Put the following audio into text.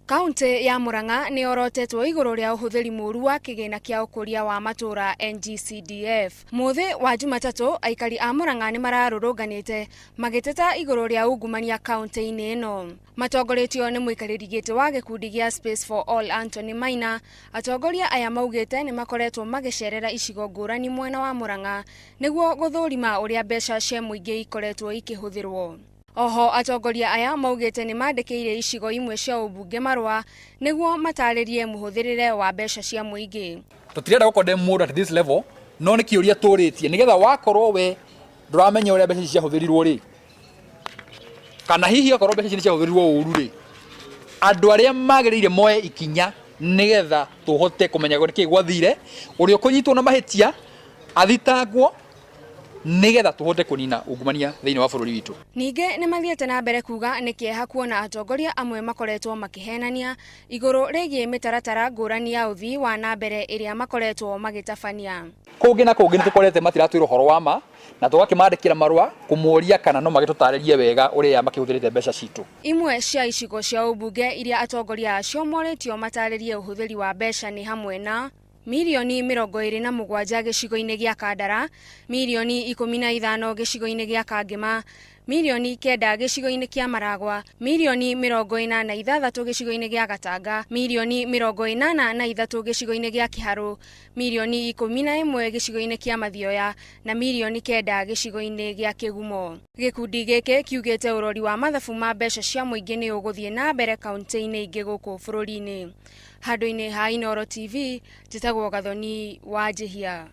Kaunti ya Murang'a ni orotetwo iguru ria uhuthiri muru wa kigina kia ukuria wa matura NGCDF. Muthi wa Jumatatu aikari a Murang'a ni mararurunganite magiteta iguru ria ungumania kaunti-ini ino. Matongoretio ni muikariri giti wa gikundi gia Space for All Anthony Maina. Atongoria aya maugite ni makoretwo magicerera icigo ngurani mwena wa Murang'a niguo guthurima uria mbeca cia muingi ikoretwo ikihuthirwo. Oho atongoria aya maugite ni mandikiire icigo imwe cia ubunge marwa niguo mataririe muhuthirire wa mbeca cia muingi. Tutirenda gukondemn mundu at this level, no ni kiuria turitie nigetha wakorwo we nduramenya uria mbeca cia huthirirwo ri kana hihi akorwo mbeca cia huthirirwo uru ri, andu aria magiriire moe ikinya nigetha tuhote kumenya niki gwathire, uria kunyitwo na mahitia athitangwo nigetha tuhote kunina ungumania thiini wa bururi witu. Ninge ni mathiete na mbere kuga ni kieha kuona atongoria amwe makoretwo makihenania iguru rigie mitaratara ngurani ya uthii wa na mbere iria makoretwo magitabania. Kungi na kungi nitukorete matiratwira uhoro wa ma na tugakimandikira marua kumuria kana no magitutaririe wega uria makihuthirite mbeca citu. Imwe cia icigo cia ubunge iria atongoria acio moretio mataririe uhuthiri wa mbeca ni hamwe na milioni 27 gicigo-ini gia Kandara, milioni 15 gicigo-ini gia Kangema, milioni 9 gicigo-ini kia Maragwa, milioni 46 gicigo-ini gia Gatanga, milioni 83 gicigo-ini gia Kiharu, milioni 11 gicigo-ini kia Mathioya na milioni 9 gicigo-ini gia Kigumo. Gikundi giki kiugite urori wa mathabu ma mbeca cia muingi ni uguthie na mbere kaunti-ini ingi guku bururi-ini. Handu-ini ha Inooro TV, njitagwo Gathoni wa Njihia.